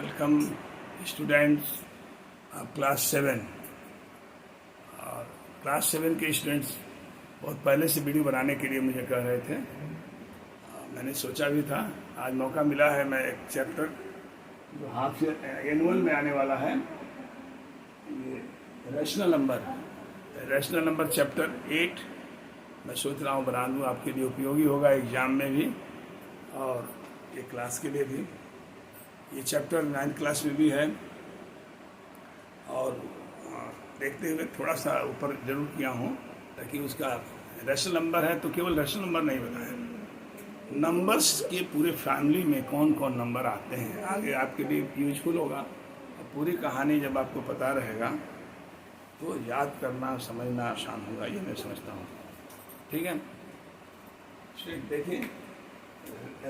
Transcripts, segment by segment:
Welcome students class 7। और class 7 के students बहुत पहले से वीडियो बनाने के लिए मुझे कह रहे थे। मैंने सोचा भी था, आज मौका मिला है। मैं एक चैप्टर जो हाफ एनुअल में आने वाला है, ये रैशनल नंबर चैप्टर 8 मैं सोच रहा हूँ बना दूँ, आपके लिए उपयोगी होगा एग्ज़ाम में भी और ये क्लास के लिए भी। ये चैप्टर 9th क्लास में भी है और देखते हुए थोड़ा सा ऊपर जरूर किया हूँ ताकि उसका रैशनल नंबर है तो केवल रैशनल नंबर नहीं बताया, नंबर्स के पूरे फैमिली में कौन कौन नंबर आते हैं आगे आपके लिए यूजफुल होगा। और पूरी कहानी जब आपको पता रहेगा तो याद करना समझना आसान होगा, ये मैं समझता हूँ। ठीक है, देखिए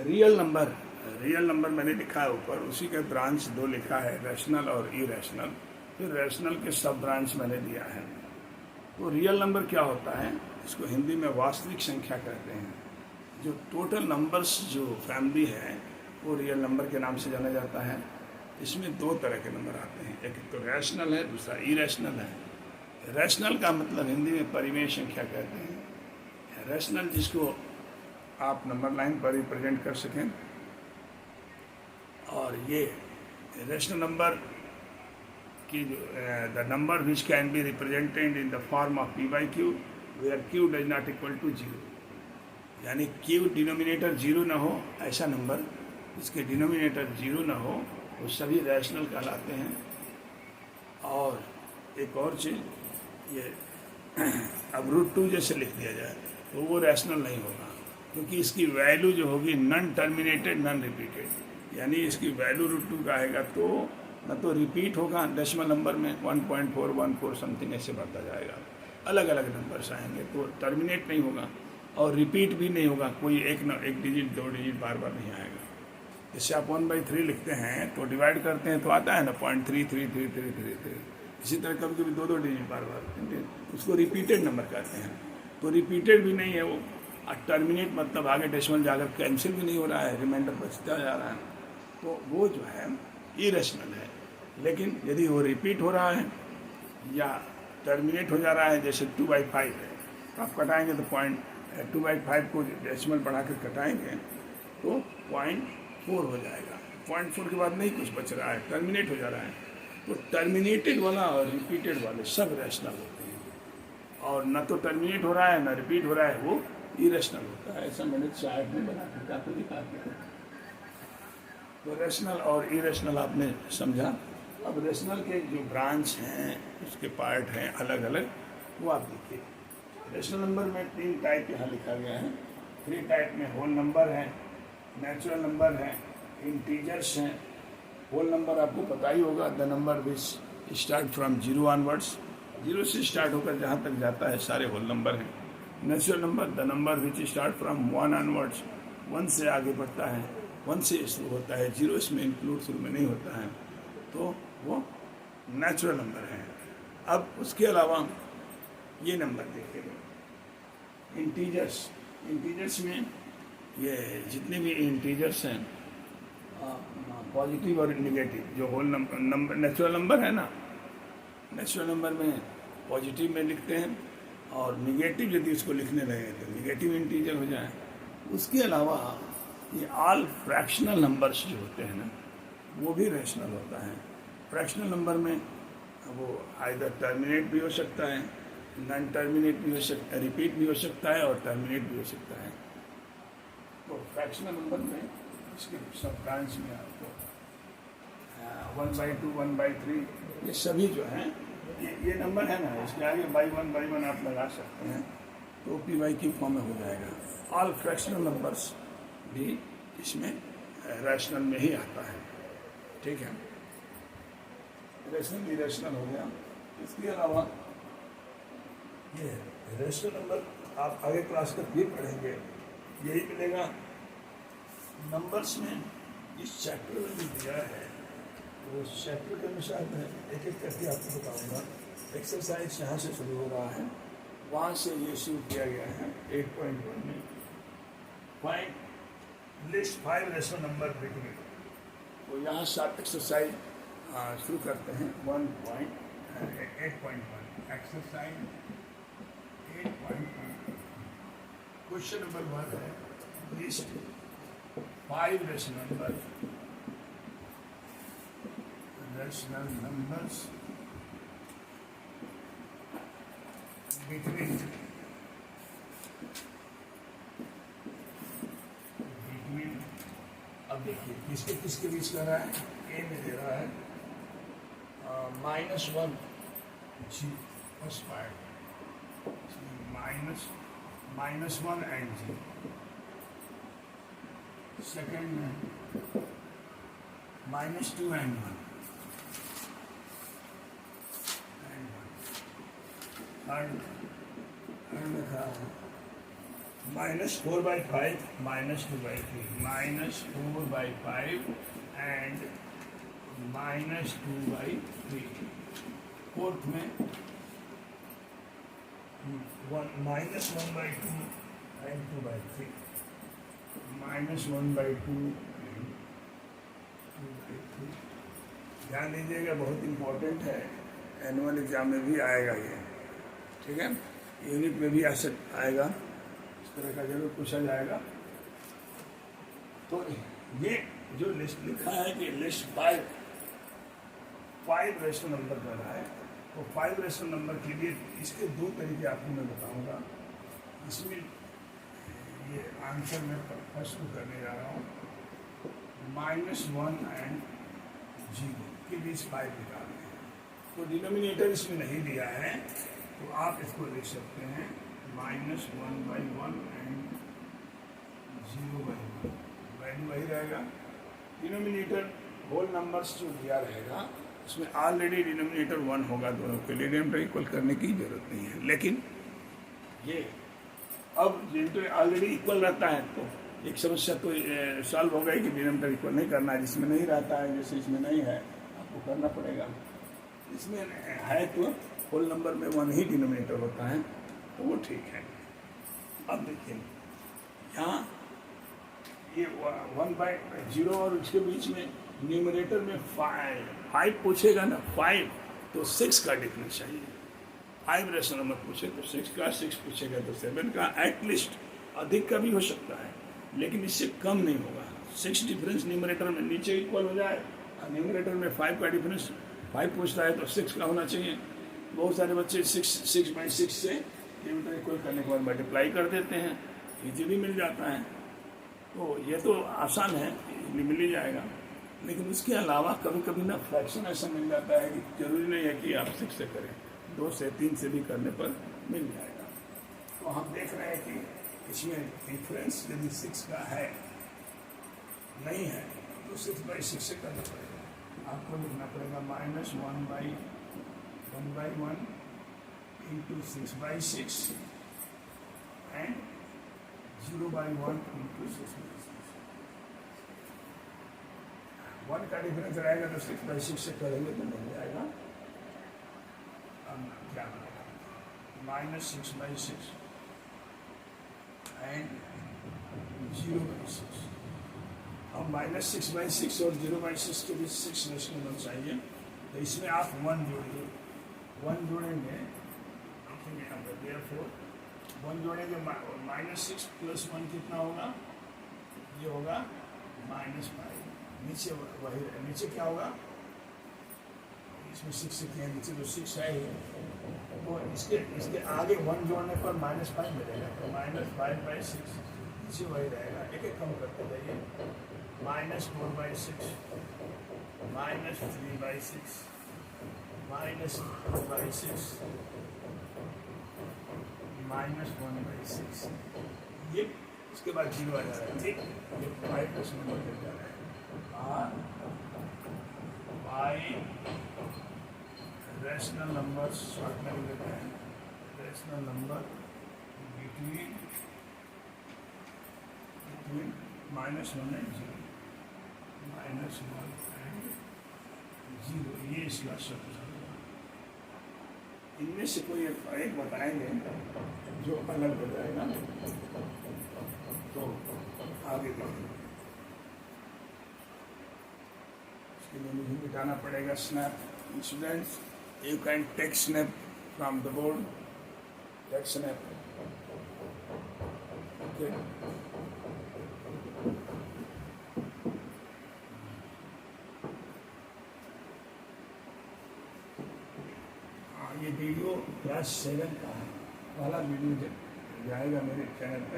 रियल नंबर मैंने लिखा है ऊपर, उसी के ब्रांच 2 लिखा है, रैशनल और इरेशनल। फिर रैशनल के सब ब्रांच मैंने दिया है। तो रियल नंबर क्या होता है, इसको हिंदी में वास्तविक संख्या कहते हैं। जो टोटल नंबर्स जो फैमिली है वो रियल नंबर के नाम से जाना जाता है। इसमें 2 तरह के नंबर आते हैं, एक तो रैशनल है, दूसरा इरेशनल है। रैशनल का मतलब हिंदी में परिमेय संख्या कहते हैं। रैशनल जिसको आप नंबर लाइन पर रिप्रेजेंट कर सकें, और ये रैशनल नंबर की the number which can be represented in the form of p by q where q does not equal to 0, यानी q डिनोमिनेटर 0 ना हो, ऐसा नंबर इसके डिनोमिनेटर 0 ना हो वो सभी रैशनल कहलाते हैं। और एक और चीज़, ये अब √2 जैसे लिख दिया जाए तो वो रैशनल नहीं होगा, क्योंकि इसकी वैल्यू जो होगी नन टर्मिनेटेड नन रिपीटेड, यानी इसकी वैल्यू √2 का आएगा तो न तो रिपीट होगा डेसिमल नंबर में 1.414 समथिंग ऐसे बढ़ता जाएगा, अलग अलग नंबर्स आएंगे तो टर्मिनेट नहीं होगा और रिपीट भी नहीं होगा, कोई एक डिजिट 2 डिजिट बार बार नहीं आएगा। जैसे आप 1/3 लिखते हैं तो डिवाइड करते हैं तो आता है ना 0.333333, इसी तरह कभी कभी 2 डिजिट बार बार, उसको रिपीटेड नंबर कहते हैं। तो रिपीटेड भी नहीं है वो, टर्मिनेट मतलब आगे डेसिमल जाकर कैंसिल भी नहीं हो रहा है, रिमाइंडर बचता जा रहा है, तो वो जो है इरेशनल है। लेकिन यदि वो रिपीट हो रहा है या टर्मिनेट हो जा रहा है, जैसे 2/5 है तो आप कटाएंगे तो 2/5 को डेसिमल बढ़ा कर कटाएंगे तो 0.4 हो जाएगा। 0.4 के बाद नहीं कुछ बच रहा है, टर्मिनेट हो जा रहा है। तो टर्मिनेटेड वाला और रिपीटेड वाले सब रैशनल होते हैं, और न तो टर्मिनेट हो रहा है न रिपीट हो रहा है, वो इरेशनल होता है। ऐसा मैंने चार्ट में बना कर आपको दिखाते हैं। तो रैशनल और इरेशनल आपने समझा। अब रैशनल के जो ब्रांच हैं, उसके पार्ट हैं अलग अलग, वो आप देखिए। रैशनल नंबर में 3 टाइप यहाँ लिखा गया है। 3 टाइप में होल नंबर है, नेचुरल नंबर है, इंटीजर्स हैं। होल नंबर आपको पता ही होगा, the number which start from 0 onwards, 0 से स्टार्ट होकर जहाँ तक जाता है सारे होल नंबर हैं। Natural number the number which start from 1 onwards, 1 से आगे बढ़ता है, 1 से शुरू होता है, 0 इसमें इंक्लूड शुरू में नहीं होता है, तो वो नेचुरल नंबर है। अब उसके अलावा ये नंबर देखिए, इंटीजर्स में ये जितने भी इंटीजर्स हैं, पॉजिटिव और निगेटिव, जो होल नंबर नेचुरल नंबर है ना, नेचुरल नंबर में पॉजिटिव में लिखते हैं, और निगेटिव यदि उसको लिखने लगे तो निगेटिव इंटीजर हो जाए। उसके अलावा ये ऑल फ्रैक्शनल नंबर्स जो होते हैं ना, वो भी रैशनल होता है। फ्रैक्शनल नंबर में वो आइदर टर्मिनेट भी हो सकता है, नॉन टर्मिनेट भी हो सकता है, रिपीट भी हो सकता है और टर्मिनेट भी हो सकता है। तो फ्रैक्शनल नंबर में इसके सब ब्रांच में आपको 1/2 1/3 ये सभी जो हैं, ये नंबर है ना, इसके आगे बाई वन आप लगा सकते हैं तो p/q फॉर्म में हो जाएगा। ऑल फ्रैक्शनल नंबर्स भी इसमें रैशनल में ही आता है। ठीक है, रैशनल इरेशनल हो गया। इसके अलावा ये रैशनल नंबर आप आगे क्लास का भी पढ़ेंगे, यही मिलेगा नंबर्स में। इस चैप्टर में भी दिया है, तो उस चैप्टर के अनुसार मैं एक एक करके आपको बताऊंगा। एक्सरसाइज यहाँ से शुरू हो रहा है, वहाँ से ये शुरू किया गया है 8.1 में। Find list 5 rational number between तो यहाँ साथ एक्सरसाइज शुरू करते हैं 8.1 एक्सरसाइज 8.1। क्वेश्चन नंबर 1 है लिस्ट 5 rational numbers between अब देखिए किसके किसके बीच कर रहा है। ए में दे रहा है -1 G first part -1 and G. Second में -2 एंड 1। थर्ड लिखा है -4/5 -2/3 -4/5 एंड -2/3। फोर्थ में -1/2 एंड 2/3 -1/2 एंड 2/3। ध्यान दीजिएगा, बहुत इम्पोर्टेंट है, एनुअल एग्जाम में भी आएगा ये, ठीक है। यूनिट में भी ऐसे आएगा, इस तरह का जरूर पूछा जाएगा। तो ये जो लिस्ट लिखा है कि लिस्ट 5 रेशनल नंबर कर रहा है, तो 5 रेशनल नंबर के लिए इसके 2 तरीके आपको मैं बताऊंगा। इसमें ये आंसर मैं फर्स्ट करने जा रहा हूँ। -1 एंड 0 के बीच 5 निकालने हैं। तो डिनोमिनेटर इसमें नहीं दिया है, तो आप इसको लिख सकते हैं -1/1 एंड 0/1। वैल्यू वही रहेगा। डिनोमिनेटर होल नंबर्स जो दिया रहेगा उसमें ऑलरेडी डिनोमिनेटर 1 होगा, दोनों के लिए डिनोमिनेटर इक्वल करने की जरूरत नहीं है। लेकिन ये अब डिनोमिनेटर ऑलरेडी इक्वल रहता है, तो एक समस्या तो सॉल्व हो गई कि डिनोमिनेटर इक्वल नहीं करना है। जिसमें नहीं रहता है, जैसे इसमें नहीं है, आपको करना पड़ेगा। इसमें है तो होल नंबर में 1 ही डिनोमिनेटर होता है, तो वो ठीक है। अब देखिए यहाँ ये 1/0 और उसके बीच में न्यूमरेटर में 5 पूछेगा ना, 5 तो 6 का डिफरेंस चाहिए। 5 रेशनल नंबर पूछे तो 6 का, 6 पूछेगा तो 7 का। एटलीस्ट अधिक का भी हो सकता है, लेकिन इससे कम नहीं होगा। 6 डिफरेंस न्यूमरेटर में नीचे इक्वल हो जाए, न्यूमरेटर में 5 का डिफरेंस 5 पूछता है तो 6 का होना चाहिए। बहुत सारे बच्चे 6/6 से न्यूमरेटर इक्वल करने के बाद मल्टीप्लाई कर देते हैं, इजीली मिल जाता है। तो ये तो आसान है, मिल ही जाएगा। लेकिन उसके अलावा कभी कभी ना फ्रैक्शन ऐसा मिल जाता है कि जरूरी नहीं है कि आप 6 से करें, 2 से 3 से भी करने पर मिल जाएगा। तो हम देख रहे हैं कि इसमें डिफरेंस यदि 6 का है, नहीं है, तो 6/6 से करना पड़ेगा। आपको लिखना पड़ेगा -1/1 into 6/6 and 0/1 into 6/6। 1 का डिफरेंस रहेगा तो 6/6 से करेंगे तो मिल जाएगा। अब क्या बनेगा -6/6 एंड 0/6। अब -6/6 और 0/6 के बीच 6 रेशनल नंबर चाहिए, तो इसमें आप 1 जोड़िए। 1 जोड़ेंगे, यहाँ पर therefore 1 जोड़ेंगे, -6 + 1 कितना होगा, ये होगा -5। नीचे वही, नीचे क्या होगा, इसमें 6 से किया, नीचे तो 6 है ही, तो इसके आगे 1 जोड़ने पर -5 मिलेगा, तो -5/6 नीचे वही रहेगा। एक एक कम करते जाइए, -4/6 -3/6 -4/6 -1/6। ये इसके बाद 0 आ जा रहा है, ठीक। ये 5 नंबर मिल जा रहा है। 5 रैशनल नंबर शॉर्ट में लेते हैं, rational number between -1 and 0, -1 and 0, ये इसका शब्द होगा। इनमें से कोई एक बताएंगे जो अलग हो जाएगा, तो आगे देखेंगे। इसके लिए मुझे मिटाना पड़ेगा snap. Students, you can take snap from the board, take snap. Okay, ये वीडियो क्लास 7 का है, पहला वीडियो जाएगा मेरे चैनल पे,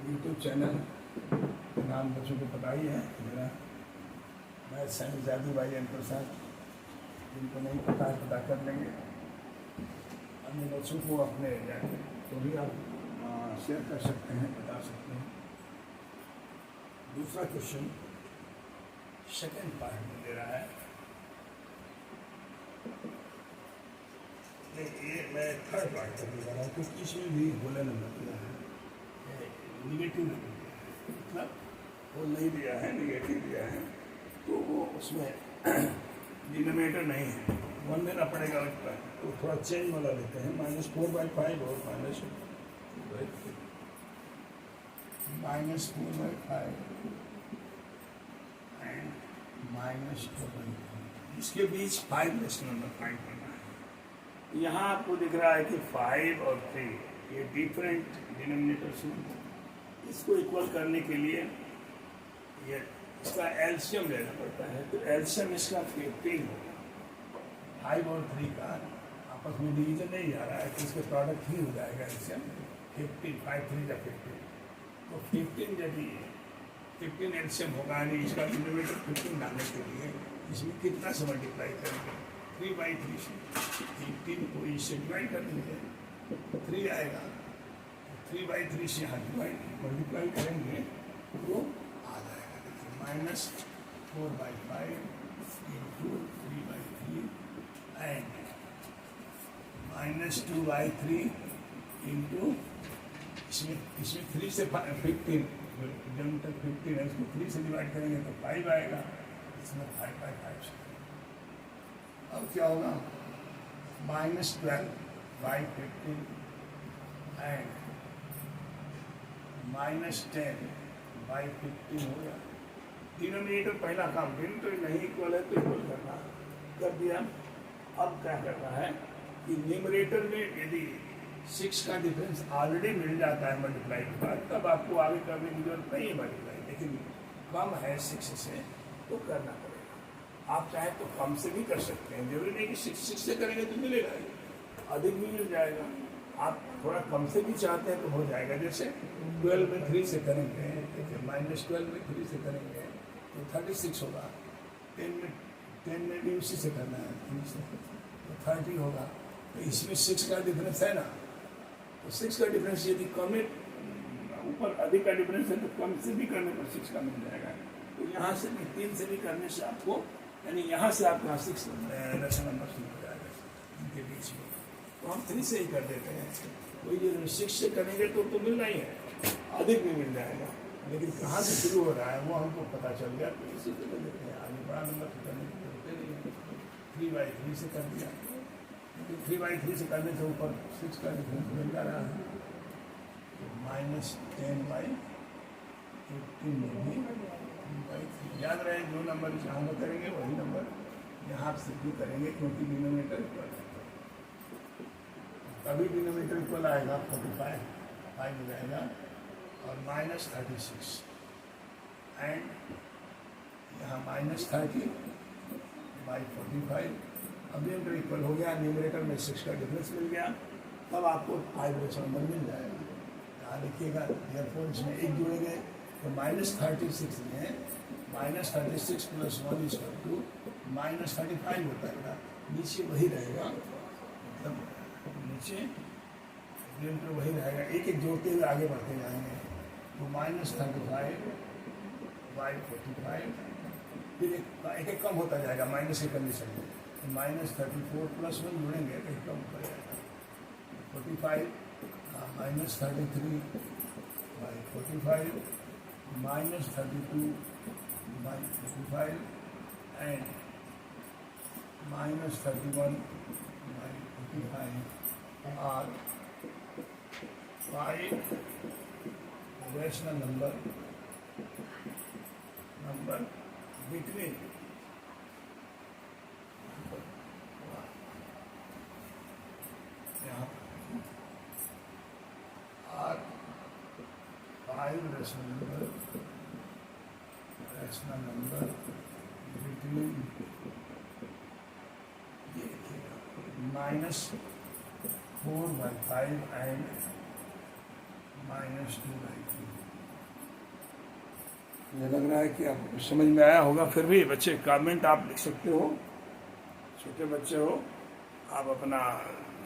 यूट्यूब चैनल नाम बच्चों को पता ही है मेरा, मैं सैनी जादू भाई एन प्रसाद। जिनको नहीं पता है पता कर लेंगे, अन्य बच्चों को अपने जाके तो भी आप शेयर कर सकते हैं, बता सकते हैं। दूसरा क्वेश्चन सेकेंड पार्ट में दे रहा है, ये मैं थर्ड पार्ट करने जा रहा हूँ क्योंकि इसमें भी गोला नंबर दिया है, निगेटिव नंबर दिया है, मतलब वो नहीं दिया है, निगेटिव दिया है, तो वो उसमें डिनोमिनेटर नहीं है, 1 देना पड़ेगा उस पर। तो थोड़ा चेंज वाला लेते हैं, -4/5 और -4/5 एंड -4/5, इसके बीच 5 रेशनल नंबर फाइंड करना है। यहाँ आपको दिख रहा है कि 5 और 3 ये डिफरेंट डिनोमिनेटर्स हैं। इसको इक्वल करने के लिए ये इसका एलसीएम लेना पड़ता है, तो एलसीएम इसका 15 होगा। 5 और 3 का आपस में डिवीजन नहीं आ रहा है, तो इसके प्रोडक्ट ही हो जाएगा एलसीएम 15, 5 3 या 15, तो 15 यदि 15 एलसीएम होगा, यानी इसका डिनोमिनेटर 15 डालने के लिए इसमें कितना से मल्टीप्लाई करेंगे, 3/3 से 18 को इससे डिवाइड कर देंगे, 3 आएगा, 3/3 से यहाँ मल्टीप्लाई करेंगे तो आ जाएगा, देखिए -4/5 इंटू 3/3 एंड -2/3 इंटू इसमें 3 से 15, जब तक 15 है इसको 3 से डिवाइड करेंगे तो 5 आएगा, इसमें 5/5 से। अब क्या होगा, -12/15 एंड -10/15 हो गया। डिनोमिनेटर पहला काम, डिनोमिनेटर नहीं इक्वल है तो इक्वल करना कर दिया। अब क्या करना है कि न्यूमरेटर में यदि 6 का डिफरेंस ऑलरेडी मिल जाता है मल्टीप्लाई के बाद, तब आपको आगे करने की जरूरत नहीं है मल्टीप्लाई, लेकिन कम है 6 से तो करना पड़ेगा। आप चाहे तो कम से भी कर सकते हैं, जरूरी नहीं कि 6 से करेंगे तो मिलेगा ही, अधिक भी मिल जाएगा। आप थोड़ा कम से भी चाहते हैं तो हो जाएगा, जैसे 12 में 3 से करेंगे, देखिए -12 में 3 से करेंगे तो 36 होगा, 10 में भी उसी से करना है, 3 से तो 30 होगा। तो इसमें 6 का डिफरेंस है ना, तो 6 का डिफरेंस यदि कम है, ऊपर अधिक का डिफरेंस है तो कम से भी करने पर 6 का मिल जाएगा। तो यहाँ से भी 3 से भी करने से आपको, यानी यहाँ से आपका 6 रेशनल नंबर शुरू हो जाएगा इनके बीच में, तो हम 3 से ही कर देते हैं। तो ये 6 से करेंगे तो मिलना ही है, अधिक भी मिल जाएगा, लेकिन कहाँ से शुरू हो रहा है वो हमको पता चल गया, तो इसी से कर देते हैं। आगे बड़ा नंबर से करने की जरूरत नहीं है, 3/3 से कर दिया, तो 3/3 से करने से ऊपर 6 का डिफरेंस मिल जा रहा है, तो -10/18 में भी 3/3। याद रहे जो नंबर यहाँ में करेंगे वही नंबर यहाँ से भी करेंगे, क्योंकि डिनोमिनेटर इक्वल है। तभी डिनोमिनेटर इक्वल आएगा, 45 5 हो जाएगा, और -36 एंड यहाँ -30/45। अब न्यूमरेटर इक्वल हो गया, न्यूमरेटर में 6 का डिफरेंस मिल गया, तब आपको 5 रेशनल नंबर मिल जाएगा। यहाँ देखिएगा, देयरफॉर इसमें 1 जोड़ेंगे तो -36 में -36 + 1 = -35 होता है, नीचे वही रहेगा, मतलब नीचे न्यूमरेटर वही रहेगा, एक एक जोड़ते हुए आगे बढ़ते जाएंगे, तो -35/45, फिर एक कम होता जाएगा माइनस की कंडीशन में, तो -34 + 1 जोड़ेंगे तो एक कम हो जाएगा, 45 -33/45 -32/45 and -31/45 are 5 rational number between 5 rational number between -4/5 and -2/3। मुझे लग रहा है कि आपको कुछ समझ में आया होगा। फिर भी बच्चे कमेंट आप लिख सकते हो, छोटे बच्चे हो आप अपना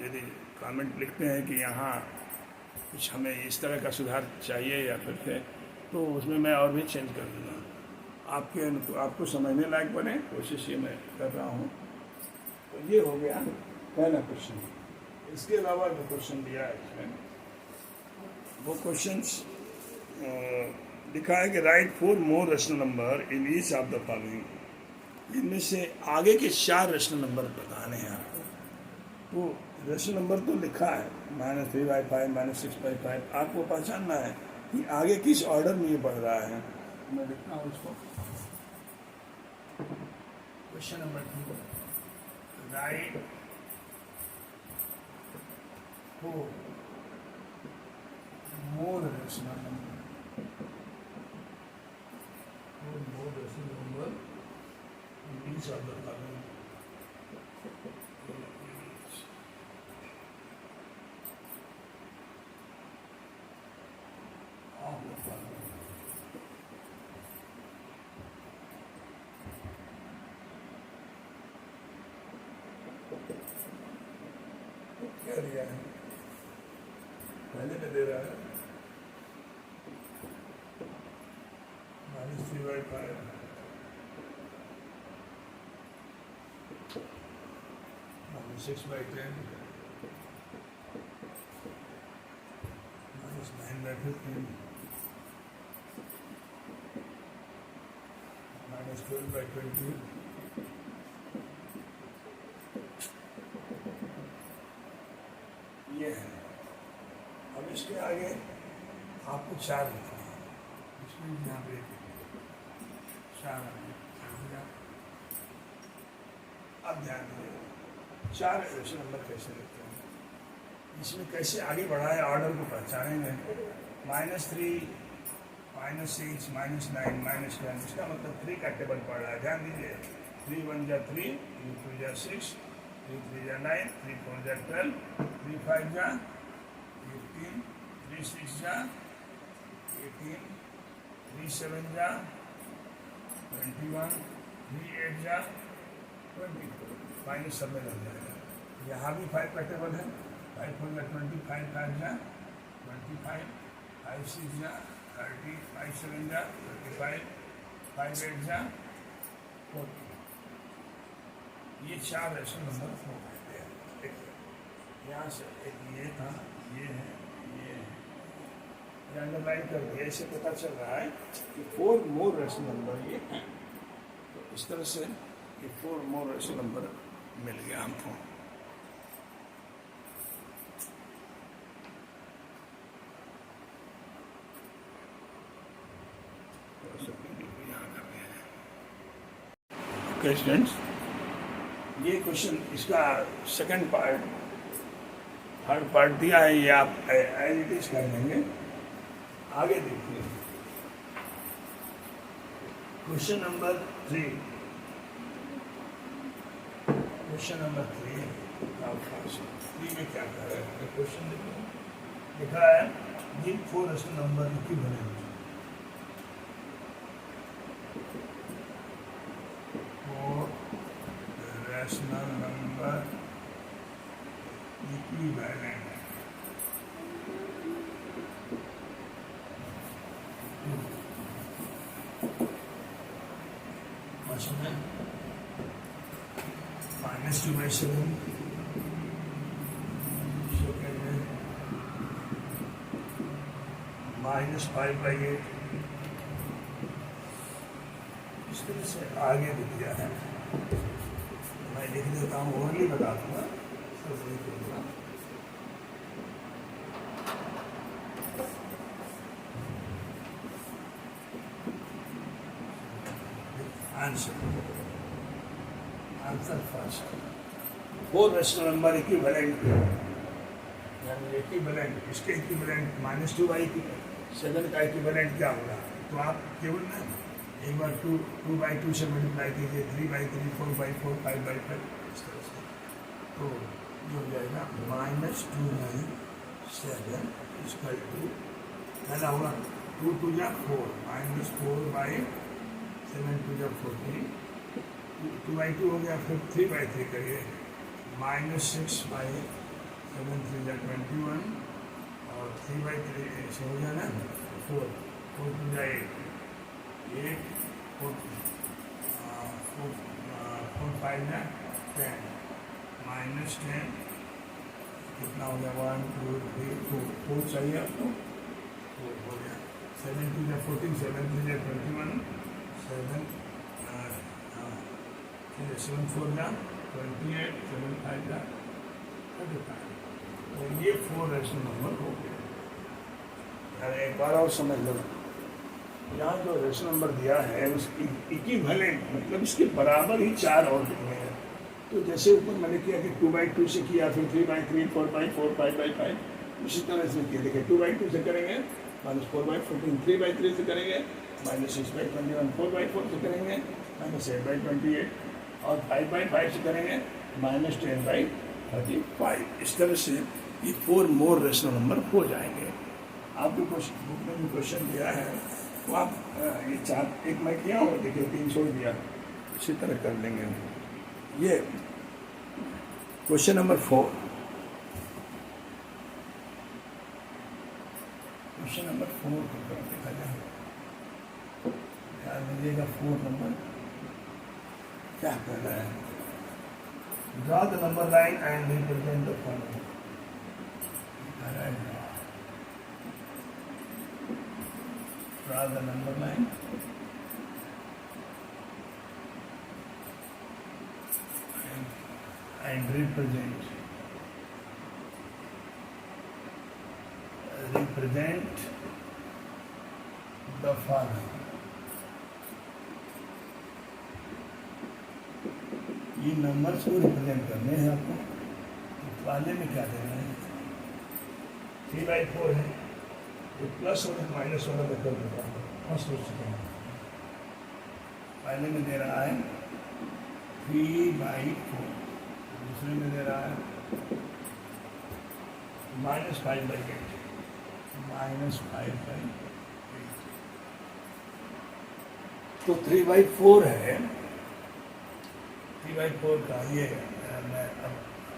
यदि कमेंट लिखते हैं कि यहाँ कुछ हमें इस तरह का सुधार चाहिए या फिर थे, तो उसमें मैं और भी चेंज कर दूँगा। आपको समझने लायक बने, कोशिश ये मैं कर रहा हूँ। तो ये हो गया पहला क्वेश्चन। इसके अलावा जो क्वेश्चन दिया है इसमें, वो क्वेश्चंस लिखा है कि right 4 more rational number in each of the following. इनमें से आगे के 4 रेशनल नंबर बताने हैं आपको। वो रेशनल नंबर तो लिखा है -3/5 -6/5, आपको पहचानना है कि आगे किस ऑर्डर में ये बढ़ रहा है। मैं लिखता हूँ इसको। Question number 2, right 4 more rational number in each of the following। क्या दिया है? पहले में दे रहा है -3/5 -6/10 -9/15 -12/20। ये है। अब इसके आगे आपको 4 लिखना है। इसमें यहाँ पे 4 अब ध्यान दीजिए 4 रेशनल नंबर कैसे लिखते हैं, इसमें कैसे आगे बढ़ाए ऑर्डर को पहचानेंगे। -3 -6 -9 -10, इसका मतलब 3 का टेबल पड़ रहा है। ध्यान दीजिए 3 1 जा 3, 3 2 जा 6, 3 3 जा 9, 3 4 जा 12, 3 5 जा 18, 3 6 जा 18, 3 7 जा 21, 3 8 जा 24, माइनस सब में लग जाएगा। यहाँ भी 5 का टेबल है। 5 4 जा 25, 5 जा 25, 5 6 जा 30, 5 7 जा 35, 5 8 जा 40। ये 4 रेशनल नंबर हो गए। यहाँ से एक ये था, ये है, ये अंडरलाइन कर दिया। इससे पता चल रहा है कि 4 more रेशनल नंबर ये हैं। तो इस तरह से ये 4 more रेशनल नंबर मिल गया हमको। ओके स्टूडेंट्स, ये क्वेश्चन इसका सेकंड पार्ट, थर्ड पार्ट दिया है, ये आप एज इट इज कर लेंगे। आगे देखिए क्वेश्चन नंबर 3। क्वेश्चन नंबर 3 में क्या कर रहा है? क्वेश्चन लिखा है give 4 rational number equivalent. 4 rational number equivalent. -2/7, -5/8। इस तरह से आगे भी दिया है। मैं लिख देता हूँ, ओनली बता दूंगा, सब लिख दूंगा। Answer first. 4 rational number equivalent, यानी इक्विवेलेंट, इसके इक्विवेलेंट -2/2 7 का इक्विवेलेंट क्या होगा? तो आप केवल ना एक बार 2/2 से मल्टीप्लाई कीजिए, 3/3, 4/4, 5/5 इस तरह से, तो ये हो जाएगा -2/7 इक्वल टू पहला होगा 2 2 जा 4 -4/7 2 जा 14, 2/2 हो गया, फिर 3/3 करिए, -6/7 3 जा 21 और 3/3 ऐसे हो जाना 4 4 2 जा 8 4 5 जा 10 -10 कितना हो गया 1 2 3 4 चाहिए आपको, 4 हो गया, 7 2 जा 14 7 3 जा 21 7 7 4 जा 28 7 5 जा 35, तो ये 4 रेशनल नंबर हो गया। एक बार और समझ लो, यहाँ जो रेशनल नंबर दिया है उसकी इक्विवेलेंट मतलब इसके बराबर ही 4 और दिए हैं। तो जैसे ऊपर मैंने किया कि 2/2 से किया, फिर 3/3 4/4 5/5, उसी तरह से किया। देखिए 2/2 से करेंगे -4/14, 3/3 से करेंगे -6/21, 4/4 से करेंगे -8/28 और 5/5 से करेंगे -10/35। इस तरह से ये 4 मोर रेशनल नंबर हो जाएंगे। आपको बुक में जो क्वेश्चन दिया है तो आप ये 4 एक मैं किया हूँ, देखिए 3 छोड़ दिया, इसी तरह कर लेंगे। ये क्वेश्चन नंबर 4, क्वेश्चन नंबर 4 को देखा जाए, ध्यान दीजिएगा 4 नंबर क्या कर रहा है। Draw the number line and represent the following. Draw the number line and represent the following. ये नंबर्स को रिप्रेजेंट करने हैं आपको। वाले में क्या देना है? 3/4 है, प्लस और माइनस वाला मैं कर देता हूँ, फर्स्ट हो चुका है। पहले में दे रहा है 3/4, दूसरे में दे रहा है -5/8, -5/8। तो 3/4 है, 3/4 का ये मैं अब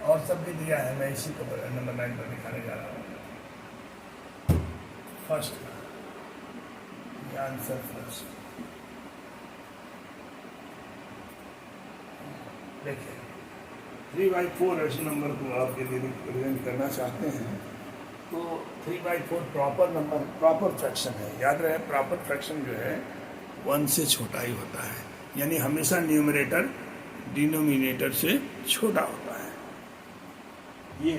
और सब भी दिया है, मैं इसी को नंबर 9 पर दिखाने जा रहा हूँ। फर्स्ट ये आंसर फर्स्ट देखिए 3/4 रेशनल नंबर को आप यदि रिप्रेजेंट करना चाहते हैं तो 3/4 प्रॉपर नंबर, प्रॉपर फ्रैक्शन है। याद रहे प्रॉपर फ्रैक्शन जो है 1 से छोटा ही होता है, यानी हमेशा न्यूमरेटर डिनोमिनेटर से छोटा होता है। ये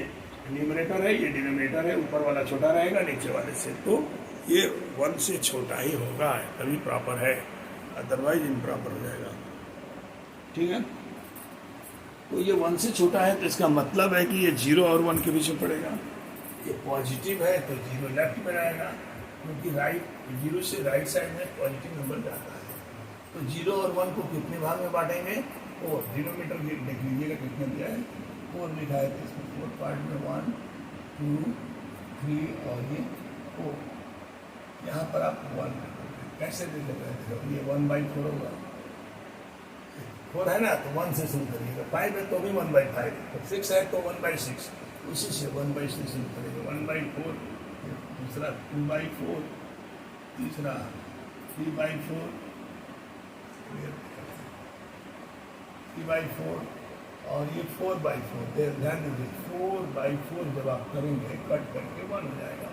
न्यूमरेटर है, ये डिनोमिनेटर है, ऊपर वाला छोटा रहेगा नीचे वाले से, तो ये 1 से छोटा ही होगा, तभी प्रॉपर है, अदरवाइज इम्प्रॉपर हो जाएगा। ठीक है, तो ये 1 से छोटा है तो इसका मतलब है कि ये 0 और 1 के बीच में पड़ेगा। ये पॉजिटिव है तो 0 लेफ्ट में रहेगा, क्योंकि 0 से राइट साइड में पॉजिटिव नंबर जाता है। तो 0 और 1 को कितने भाग में बांटेंगे? 4। डिनोमिनेटर देख लीजिएगा कितना दिया है, 4 लिखा है, तो इसमें 4 पार्ट में 1 2 3 और ये 4। यहाँ पर आप 1 कैसे दे देते हैं? ये 1/4 होगा, 4 है ना तो 1 से शुरू करिएगा, 5 है तो भी 1/5, तो 6 है तो 1/6, उसी से 1/6 शुरू करेंगे। 1/4, दूसरा 2/4, तीसरा 3/4, 3/4 और ये 4/4। ध्यान दीजिए 4/4 जब आप करेंगे कट करके 1 हो जाएगा।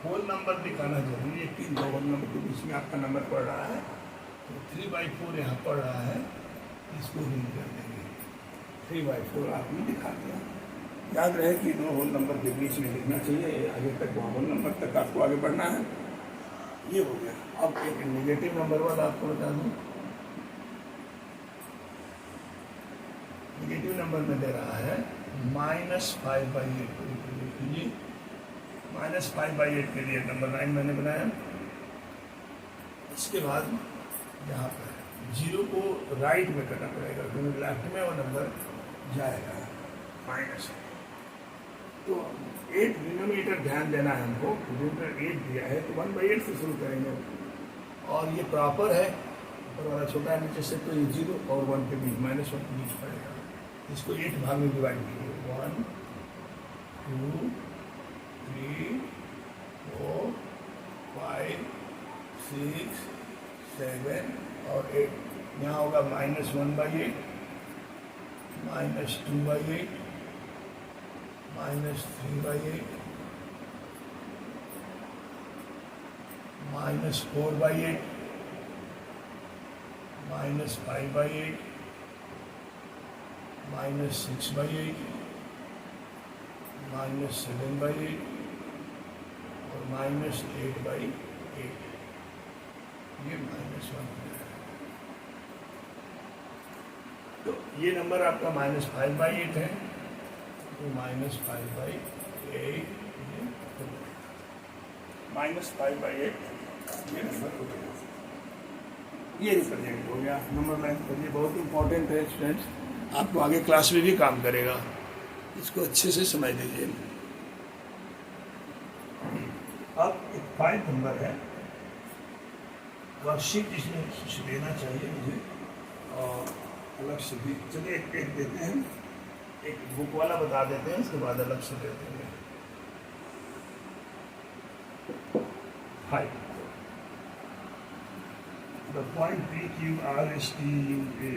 होल नंबर दिखाना जरूरी है कि 2 होल नंबर के बीच में आपका नंबर पड़ रहा है, तो 3/4 यहाँ पड़ रहा है, इसको रीड कर देंगे। 3/4 आपने दिखा दिया। याद रहे कि 2 होल नंबर के बीच में लिखना चाहिए, आगे तक वहाँ होल नंबर तक आपको आगे बढ़ना है। ये हो गया। अब एक नेगेटिव नंबर वाला आपको बता दूँ, नेगेटिव नंबर में दे रहा है -5/8 को रिप्रेजेंट कीजिए, -5/8 के लिए नंबर 9 मैंने बनाया। इसके बाद यहाँ पर 0 को राइट में करना पड़ेगा क्योंकि लेफ्ट में वो नंबर जाएगा माइनस। तो 8 डिनोमिनेटर ध्यान देना है हमको, डिनोमिनेटर 8 दिया है तो 1/8 से शुरू करेंगे। और ये प्रॉपर है, ऊपर वाला छोटा है नीचे से, तो ये 0 और 1 के बीच -1 के बीच पड़ेगा। इसको 8 भाग में डिवाइड कीजिए, 1 2 3 4 5 6 7 और 8। यहाँ होगा -1/8 -2/8 -3/8 -4/8 -5/8 -6/8 -7/8 और -8/8। ये -1 है। तो ये नंबर आपका -5/8 है, तो -5/8 -5/8 ये नंबर हो गया। ये रिप्रेजेंट हो गया नंबर लाइन पर। ये बहुत इंपॉर्टेंट है स्टूडेंट्स, आपको आगे क्लास में भी काम करेगा, इसको अच्छे से समझ लीजिए। अब एक 5 नंबर है, वर्कशीट इसमें लेना चाहिए मुझे, और अलग से भी चलिए एक देते हैं, एक बुक वाला बता देते हैं, उसके बाद अलग से देते हैं। 5 The point P, Q, R, S, T, U, A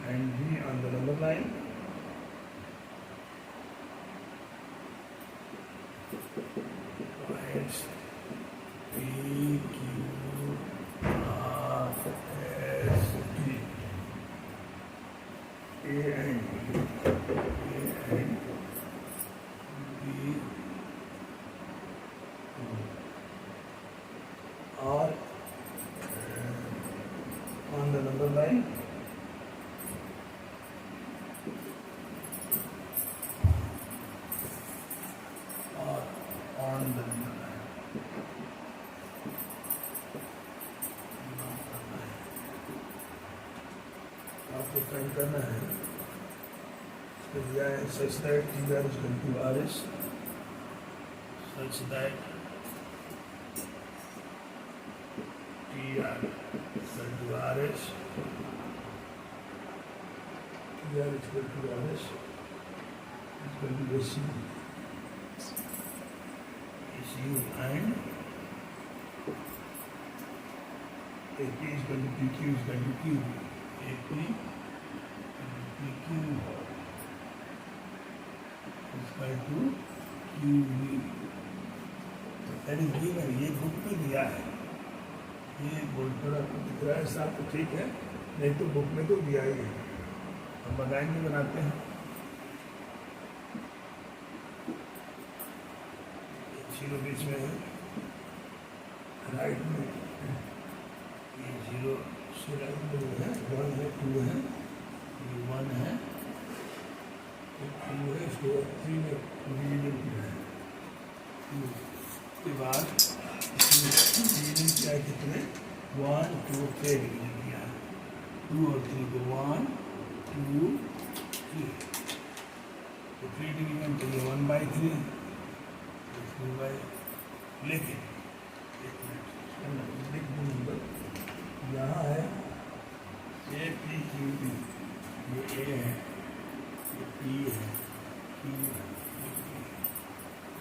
and B on the number line points P, Q, R, S, T, A and B, are on the number line or on the number line. आपको find करना है, इसको दिया है such that TR is equal to RS, such that TR is equal to RS, TR is equal to RS, is equal to SU and AP is equal to PQ is equal to Q. AP PQ is equal to QV. That is given, ये book में दिया है, ये board पर आपको दिख रहा है साथ, तो ठीक है, नहीं तो बुक में तो दिया ही है। हम बनाएंगे, बनाते हैं। जीरो बीच में है, राइट में ये 0 से राइट में है, 1 है, 2 है, ये 1 है, 2 है, इसको 3 में डिवीजन किया है। उसके बाद डिवीजन किया है कितने, 1 2 3 डिवीजन किया है, 2 और 3 को 1 2 3, तो 3 डिवीजन के लिए 1/3, 2/, लेकिन एक मिनट लिख दूँ नंबर, यहाँ है APQB, ये A है, ये P है, Q है,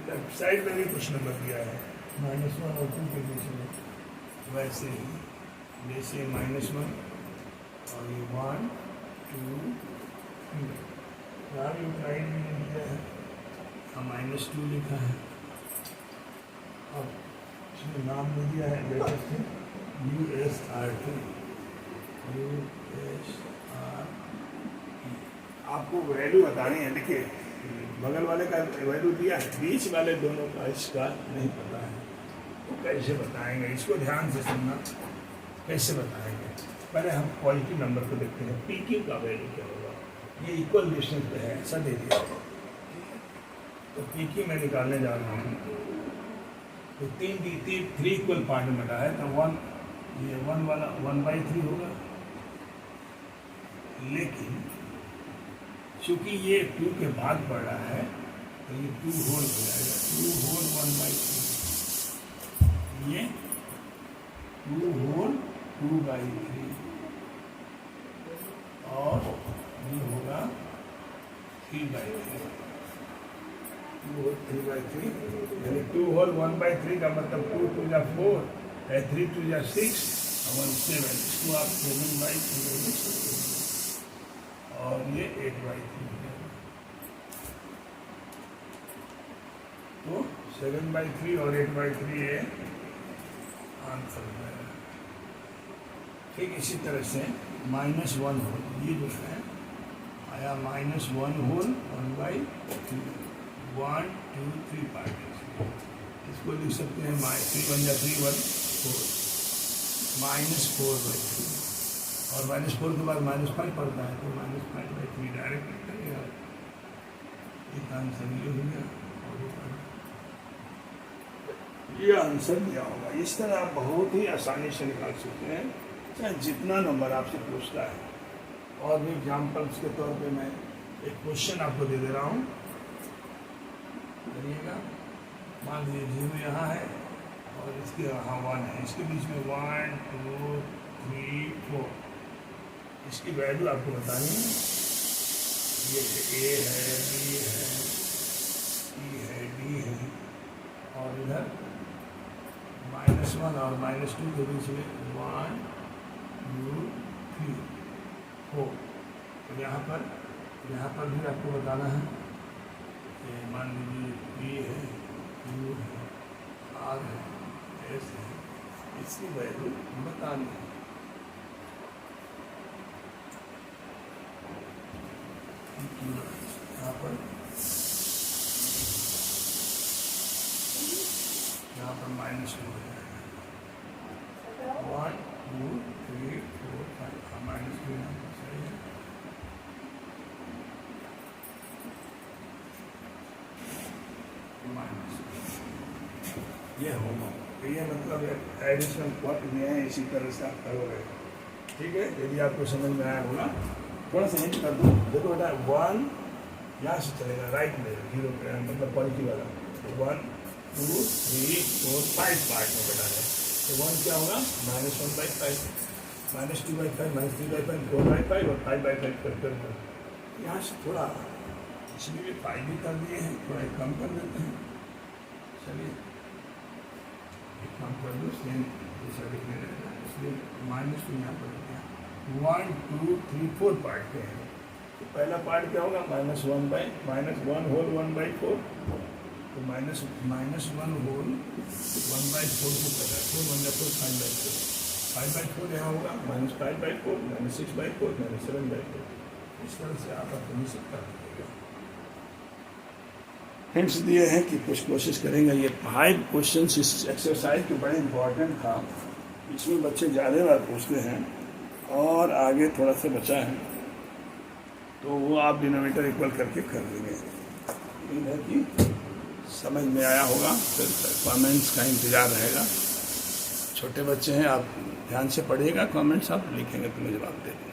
लेफ्ट साइड में भी कुछ नंबर दिया है -1 और 2 के बीच में, वैसे ही जैसे -1 और ये 1 2 3, यहाँ भी राइट में दिया है, -2 लिखा है। अब इसमें नाम में दिया है लेटेस्ट में USRT, आपको वैल्यू बतानी है। देखिए बगल वाले का वैल्यू दिया है, बीच वाले दोनों का इसका नहीं पता है, तो कैसे बताएंगे, इसको ध्यान से सुनना, कैसे बताएंगे। पहले हम पॉजिटिव नंबर को देखते हैं, PQ का वैल्यू क्या होगा, ये इक्वल डिस्टेंस पे है, ऐसा दे दिया, तो PQ मैं निकालने जा रहा हूँ तो 3 इक्वल पार्ट में बटा है, तो 1 ये 1 वाला 1/3 होगा। लेकिन चूंकि ये 2 के बाद पड़ रहा है तो ये 2 होल हो जाएगा, 2 होल 1/3, ये 2 होल 2/3 और ये होगा 3/3, 2 होल 3/3, यानी 2 होल 1/3 का मतलब 2 2 या 4 है, 3 2 या 6 और 1 7, इसको आप 7/3 लिख सकते हैं और ये 8/3 है। तो 7/3 और 8/3 ये आंसर है। ठीक इसी तरह से -1 होल, ये जो है आया -1 होल 1/3, 1 2 3 पार्ट, इसको लिख सकते हैं 3 1 या 3 1 4, -4/3 और -4 के बाद -5 पड़ता है, तो -5/3 डायरेक्ट लिख करिएगा, एक आंसर ये हो गया और ये आंसर दिया होगा। इस तरह आप बहुत ही आसानी से निकाल सकते हैं, चाहे जितना नंबर आपसे पूछता है। और भी एग्जाम्पल्स के तौर पे मैं एक क्वेश्चन आपको दे दे रहा हूँ, करिएगा। मान लीजिए 0 यहाँ है और इसके यहाँ 1 है, इसके बीच में 1 2 3 4, इसकी वैल्यू आपको बतानी है। ये A है, B है, C है, D है और इधर -1 और -2 के बीच में 1 2 3 4, तो यहाँ पर भी आपको बताना है। ये मान लीजिए P है, Q है, R है, S है, इसकी वैल्यू बतानी है। यहाँ पर -2 हो जाएगा, 1 2 3 4 5, -2 यहाँ पर सही है। ये होगा, ये मतलब एडिशनल प्लॉट में है, इसी तरह से आप करोगे। ठीक है, यदि आपको समझ में आया होगा, थोड़ा सा हिंट कर दूँ, देखो बेटा 1 यहाँ से चलेगा राइट में, 0 मतलब पॉजिटिव वाला, तो 1 2 3 4 5 पार्ट में बटा है, तो 1 क्या होगा -1/5, -2/5, -3/5, 4/5 और 5/5 कर यहाँ से थोड़ा इसमें भी 5 भी कर दिए हैं, थोड़ा कम कर देते हैं। चलिए एक काम कर दो, सेम जैसा लिखने रहेगा, इसलिए -2 यहाँ पर हो गया। 1 2 3 4 पार्ट के हैं, तो पहला पार्ट क्या होगा -1 होल 1/4, तो -1 होल 1/4 को पता है, 4 1 4 5/4, 5/4 यहाँ होगा -5/4, -6/4, -7/4। इस तरह से आप अपनी सब कर दीजिएगा। हिंट्स दिए हैं कि कुछ कोशिश करेंगे। ये 5 क्वेश्चन इस एक्सरसाइज के बड़े इंपॉर्टेंट था, इसमें बच्चे ज़्यादा बार पूछते हैं और आगे थोड़ा सा बचा है, तो वो आप डिनोमिनेटर इक्वल करके कर देंगे। उम्मीद है कि समझ में आया होगा, फिर कमेंट्स का इंतज़ार रहेगा। छोटे बच्चे हैं, आप ध्यान से पढ़िएगा, कमेंट्स आप लिखेंगे तो मैं जवाब दे दूँगा।